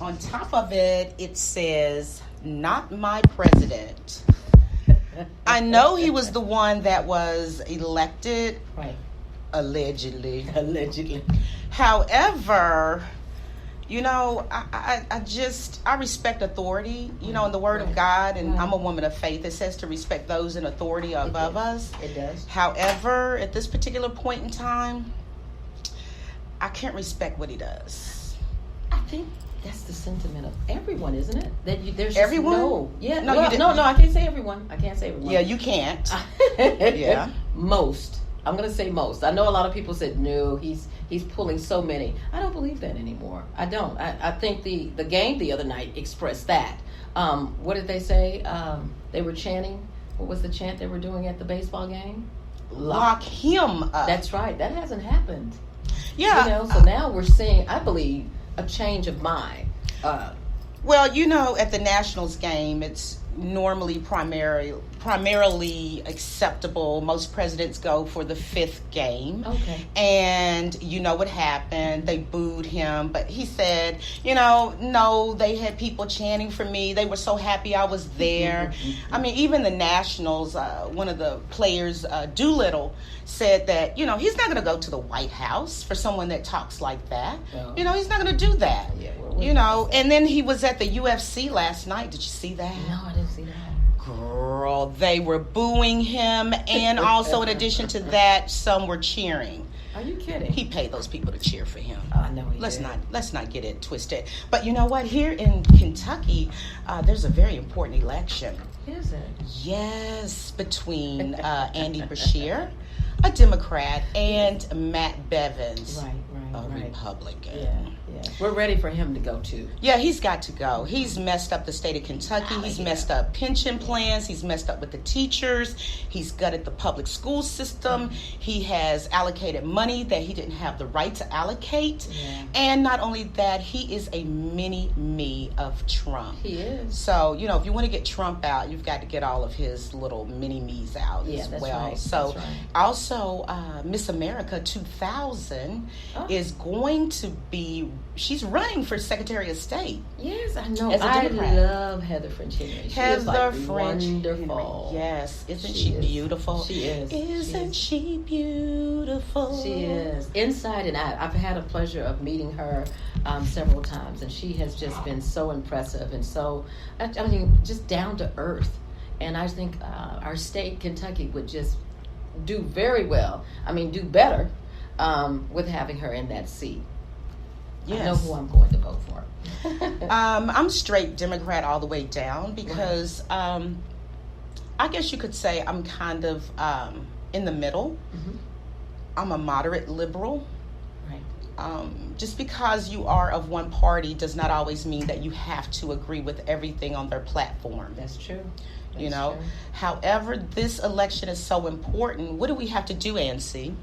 On top of it, it says, "Not my president." I know he was the one that was elected, Right. allegedly. Allegedly. However, I respect authority, in the Word of Right. God, and Right. I'm a woman of faith. It says to respect those in authority above us. It does. However, at this particular point in time, I can't respect what he does. I think that's the sentiment of everyone, isn't it? There's just Everyone? no. Yeah. No, No, you didn't. no, I can't say everyone. I can't say everyone. Yeah, you can't. Yeah. Most. I'm gonna say most. I know a lot of people said no. He's pulling so many. I don't believe that anymore. I don't. I think the game the other night expressed that. What did they say? They were chanting. What was the chant they were doing at the baseball game? Lock him up. That's right. That hasn't happened. Yeah. So now we're seeing, I believe, a change of mind. Well, at the Nationals game, it's normally primarily acceptable. Most presidents go for the fifth game. Okay. And you know what happened. They booed him. But he said, no, they had people chanting for me. They were so happy I was there. I mean, even the Nationals, one of the players, Doolittle, said that, he's not going to go to the White House for someone that talks like that. No. He's not going to do that. Yeah, And then he was at the UFC last night. Did you see that? No, I didn't see that. Girl, they were booing him, and also in addition to that, some were cheering. Are you kidding? He paid those people to cheer for him. I know he Let's did. not get it twisted. But you know what? Here in Kentucky, there's a very important election. Is it? Yes, between Andy Beshear, a Democrat, and Matt Bevins, Right. a Republican. Yeah. We're ready for him to go too. Yeah, he's got to go. He's messed up the state of Kentucky. He's messed up pension plans. He's messed up with the teachers. He's gutted the public school system. He has allocated money that he didn't have the right to allocate. Yeah. And not only that, he is a mini-me of Trump. He is. So, if you want to get Trump out, you've got to get all of his little mini-me's out as that's well. right. So, That's right. also, Miss America 2000 is going to be, she's running for Secretary of State. Yes, I know. As a I Democrat. love Heather French Henry. She is like wonderful. Yes. Isn't She she is. beautiful? She is. Isn't she beautiful? She is. Inside and out. I've had a pleasure of meeting her several times, and she has just been so impressive and so, just down to earth. And I think our state, Kentucky, would just do very well. Do better with having her in that seat. Yes. I know who I'm going to vote for. I'm straight Democrat all the way down because I guess you could say I'm kind of in the middle. Mm-hmm. I'm a moderate liberal. Right. Just because you are of one party does not always mean that you have to agree with everything on their platform. That's true. True. True. However, this election is so important. What do we have to do, Ancy?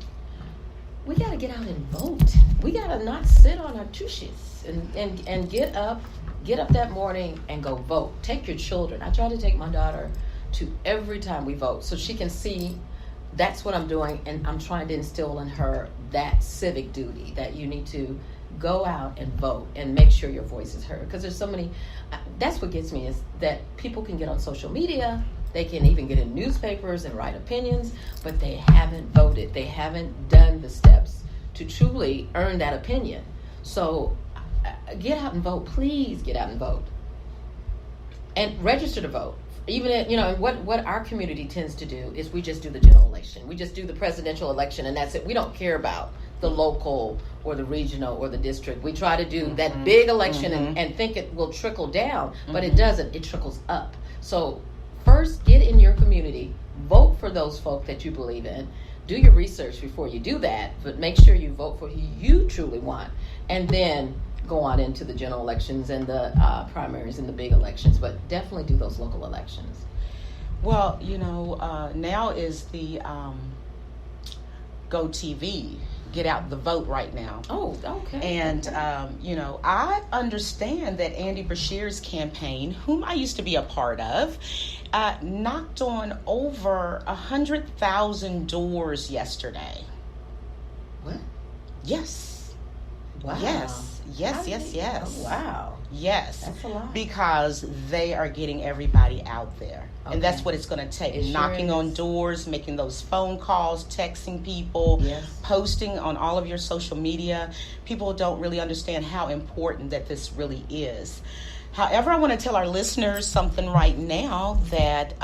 We got to get out and vote. We got to not sit on our tushes and get up that morning and go vote. Take your children. I try to take my daughter to every time we vote so she can see that's what I'm doing, and I'm trying to instill in her that civic duty that you need to go out and vote and make sure your voice is heard, because there's so many. That's what gets me, is that people can get on social media, they can even get in newspapers and write opinions, but they haven't voted. They haven't done the steps to truly earn that opinion. So get out and vote. Please get out and vote and register to vote. Even if, what our community tends to do is we just do the general election. We just do the presidential election, and that's it. We don't care about the local or the regional or the district. We try to do that big election and think it will trickle down, but it doesn't. It trickles up. So first, get in your community, vote for those folk that you believe in. Do your research before you do that, but make sure you vote for who you truly want, and then go on into the general elections and the primaries and the big elections, but definitely do those local elections. Well, now is the Go TV, get out the vote right now. Oh, okay. And, I understand that Andy Beshear's campaign, whom I used to be a part of, knocked on over 100,000 doors yesterday. What? Yes. Wow. Yes, yes. Oh, wow. Yes. That's a lot. Because they are getting everybody out there. Okay. And that's what it's going to take. It sure Knocking is. on doors, making those phone calls, texting people, Yes. posting on all of your social media. People don't really understand how important that this really is. However, I want to tell our listeners something right now that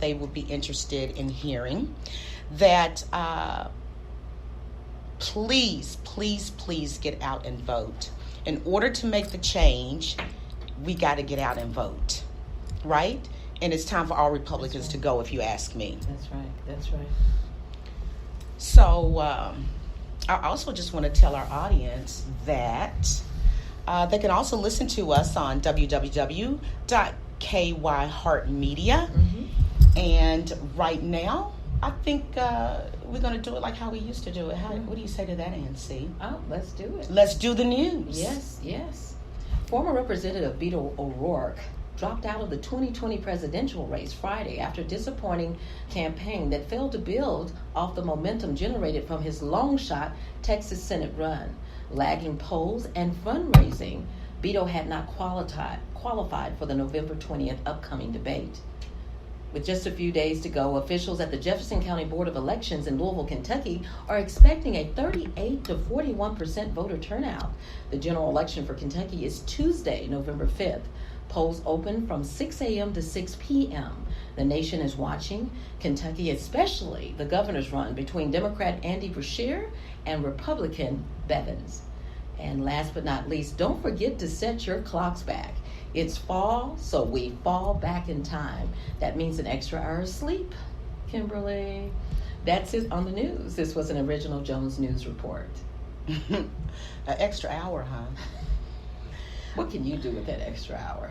they would be interested in hearing. That please get out and vote. In order to make the change, we got to get out and vote, right? And it's time for all Republicans to go, if you ask me. That's right. So I also just want to tell our audience that they can also listen to us on www.kyheartmedia. Mm-hmm. And right now, I think we're going to do it like how we used to do it. What do you say to that, Nancy? Oh, let's do it. Let's do the news. Yes. Former Representative Beto O'Rourke dropped out of the 2020 presidential race Friday after a disappointing campaign that failed to build off the momentum generated from his long-shot Texas Senate run. Lagging polls and fundraising, Beto had not qualified for the November 20th upcoming debate. With just a few days to go, officials at the Jefferson County Board of Elections in Louisville, Kentucky are expecting a 38 to 41% voter turnout. The general election for Kentucky is Tuesday, November 5th. Polls open from 6 a.m. to 6 p.m. The nation is watching Kentucky, especially the governor's run between Democrat Andy Beshear and Republican Bevins. And last but not least, don't forget to set your clocks back. It's fall, so we fall back in time. That means an extra hour of sleep, Kimberly. That's it on the news. This was an original Jones News report. An extra hour, huh? What can you do with that extra hour?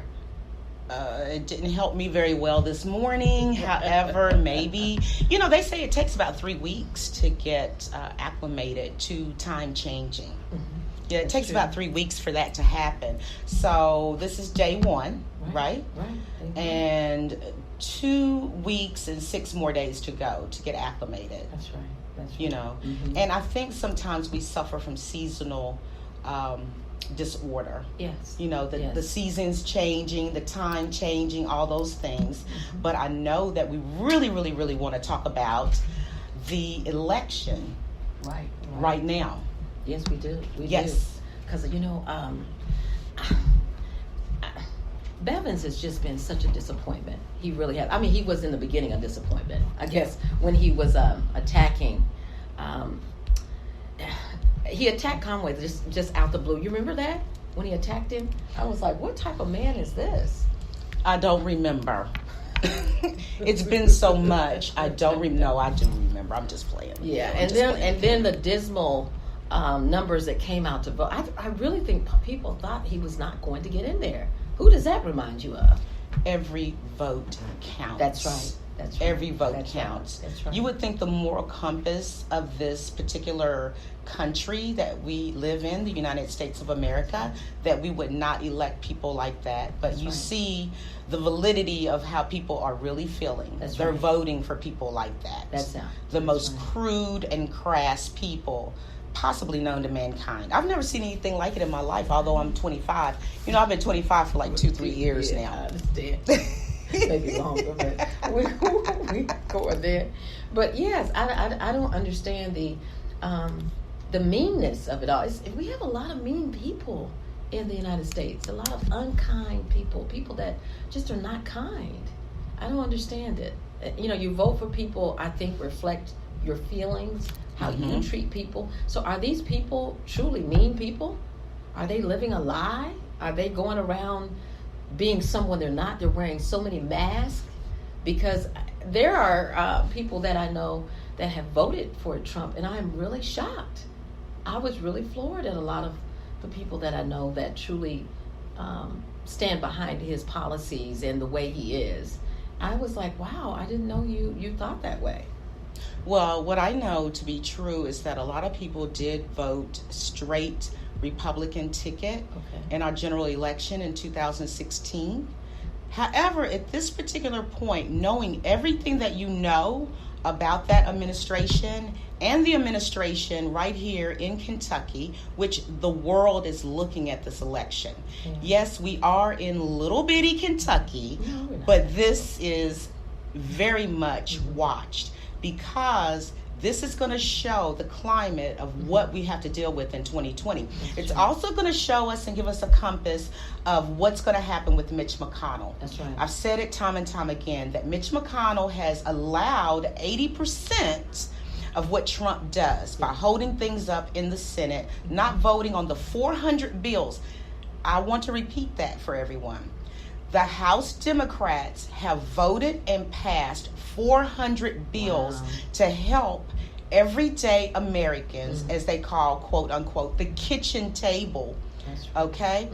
It didn't help me very well this morning. However, maybe, they say it takes about 3 weeks to get acclimated to time changing. Mm-hmm. Yeah, it takes about 3 weeks for that to happen. So this is day one, right? Right. And 2 weeks and 6 more days to go to get acclimated. That's right. Mm-hmm. And I think sometimes we suffer from seasonal disorder. Yes. The seasons changing, the time changing, all those things. Mm-hmm. But I know that we really, really, really want to talk about the election right now. Yes, we do. We do. Because, Bevins has just been such a disappointment. He really has. I mean, he was in the beginning a disappointment. I guess when he was attacking, he attacked Conway just out the blue. You remember that? When he attacked him? I was like, what type of man is this? I don't remember. It's been so much. I don't remember. No, I do remember. I'm just playing. Yeah, and then the dismal numbers that came out to vote. I really think people thought he was not going to get in there. Who does that remind you of? Every vote counts. That's right. Every vote counts. That's right. You would think the moral compass of this particular country that we live in, the United States of America, that we would not elect people like that. But you see the validity of how people are really feeling. They're voting for people like that. That's the most crude and crass people possibly known to mankind. I've never seen anything like it in my life, although I'm 25. I've been 25 for like 2-3 years now. I understand. Maybe longer, but we go there. But yes, I don't understand the meanness of it all. We have a lot of mean people in the United States, a lot of unkind people that just are not kind. I don't understand it. You vote for people, I think, reflect your feelings, how you treat people. So are these people truly mean people? Are they living a lie? Are they going around being someone they're not? They're wearing so many masks? Because there are people that I know that have voted for Trump, and I am really shocked. I was really floored at a lot of the people that I know that truly stand behind his policies and the way he is. I was like, wow, I didn't know you thought that way. Well, what I know to be true is that a lot of people did vote straight Republican ticket in our general election in 2016. However, at this particular point, knowing everything that you know about that administration and the administration right here in Kentucky, which the world is looking at this election. Yeah. Yes, we are in little bitty Kentucky, No, we're not. but this is very much watched, because this is going to show the climate of what we have to deal with in 2020. It's also going to show us and give us a compass of what's going to happen with Mitch McConnell. That's right. I've said it time and time again that Mitch McConnell has allowed 80% of what Trump does by holding things up in the Senate, not voting on the 400 bills. I want to repeat that for everyone. The House Democrats have voted and passed 400 bills Wow. to help everyday Americans, as they call, quote unquote, the kitchen table, That's right. okay?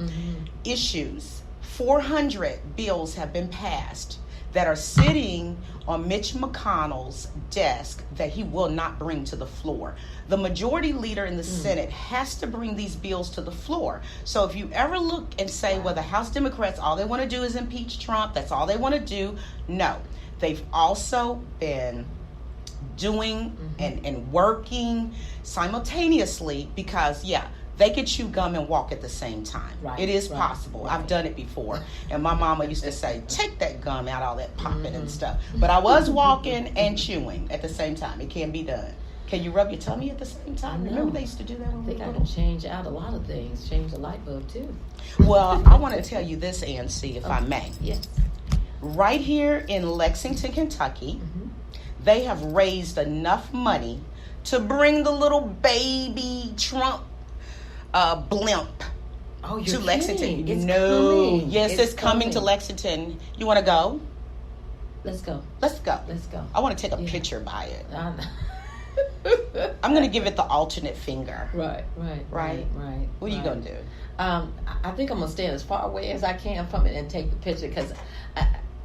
Issues. 400 bills have been passed that are sitting on Mitch McConnell's desk that he will not bring to the floor. The majority leader in the Senate has to bring these bills to the floor. So if you ever look and say, well, the House Democrats, all they want to do is impeach Trump, that's all they want to do. No. They've also been doing and working simultaneously, because, they could chew gum and walk at the same time. Right, It is right, possible. right. I've done it before. And my mama used to say, take that gum out, all that popping and stuff. But I was walking and chewing at the same time. It can be done. Can you rub your tummy at the same time? I know. Remember they used to do that when I we think were I little? can change out a lot of things. Change the light bulb too. Well, I want to tell you this, ANC, if I may. Yes. Right here in Lexington, Kentucky, they have raised enough money to bring the little baby Trump blimp Oh, you're to kidding. Lexington. It's No, coming. yes, it's coming to Lexington. You want to go? Let's go. Let's go. Let's go. I want to take a Yeah. picture by it. I know. I'm going to give it the alternate finger. Right. Right. What are you going to do? I think I'm gonna stand as far away as I can from it and take the picture, because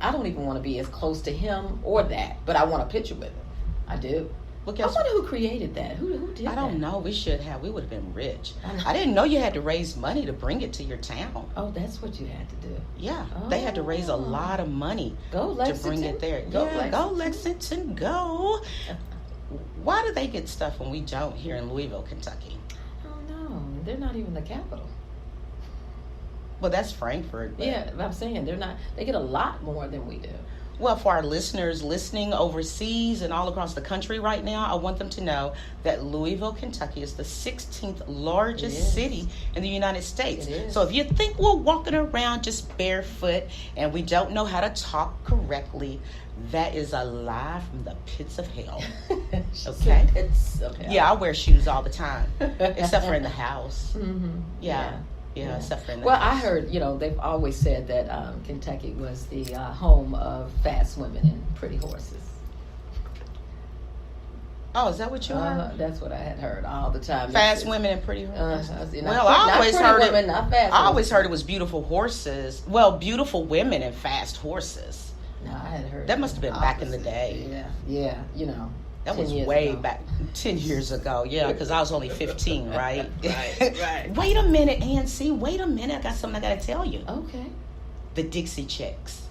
I don't even want to be as close to him or that, but I want a picture with him. I do. Look, I wonder who created that. Who did that? I don't know. We should have. We would have been rich. I know. I didn't know you had to raise money to bring it to your town. Oh, that's what you had to do. Yeah, they had to raise a Oh. lot of money Go to Lexington. bring it there. Go Yeah, go Lexington, go. Why do they get stuff when we don't here in Louisville, Kentucky? Oh no, they're not even the capital. Well, that's Frankfurt. But, Yeah, I'm saying they're not. They get a lot more than we do. Well, for our listeners listening overseas and all across the country right now, I want them to know that Louisville, Kentucky is the 16th It largest is. city in the United States. It is. So if you think we're walking around just barefoot and we don't know how to talk correctly, that is a lie from the pits of hell. Okay. It's okay. Yeah, I wear shoes all the time, except for in the house. Mm-hmm. Yeah, except for in the Well, house. I heard, they've always said that Kentucky was the home of fast women and pretty horses. Oh, is that what you heard? That's what I had heard all the time. Fast women and pretty horses. Well, I always heard women, it. not fast I always horses. heard it was beautiful horses. Well, beautiful women and fast horses. No, I had heard That must have been back in the opposite. day. Yeah. That 10 was years way ago. back 10 years ago. Yeah, because I was only 15, right? Right. Wait a minute, ANC. Wait a minute. I got something I got to tell you. Okay. The Dixie Chicks.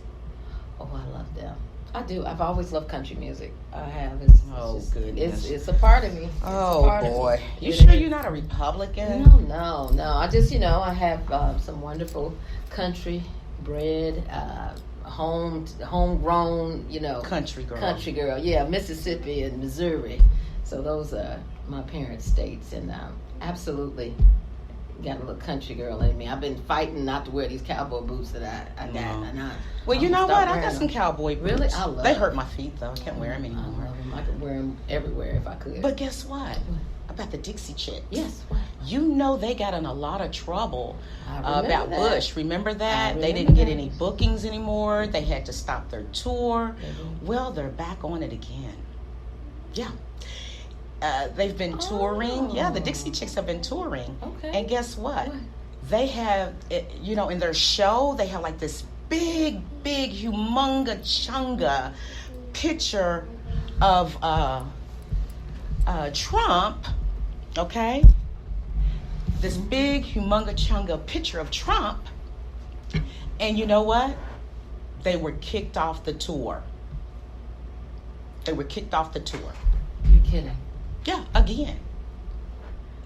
Oh, I love them. I do. I've always loved country music. I have. Oh, just, goodness. It's a part of me. It's a Oh, part of boy. me. You It sure is. you're not a Republican? No. I just, I have some wonderful country bred, homegrown, Country girl. country girl. Yeah, Mississippi and Missouri. So those are my parents' states, and absolutely got a little country girl in me. I've been fighting not to wear these cowboy boots that I got. No. And Well, you I'm know stop what? I wearing got some them. cowboy boots. Really? I love They them. hurt my feet, though. I can't wear them I anymore. love them. I could wear them everywhere if I could. But guess what? About the Dixie Chicks. yes, what? You know they got in a lot of trouble I remember about that. Bush. Remember that? I They remember didn't get that. any bookings anymore. They had to stop their tour. Mhm. Well, they're back on it again. Yeah. They've been touring. Yeah, the Dixie Chicks have been touring. Okay. And guess what? What? They have, in their show, they have like this big, humonga chunga picture of Trump, okay? This big, humonga chunga picture of Trump. And you know what? They were kicked off the tour. They were kicked off the tour. You're kidding. Yeah, again.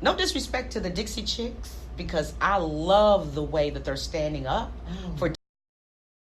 No disrespect to the Dixie Chicks, because I love the way that they're standing up for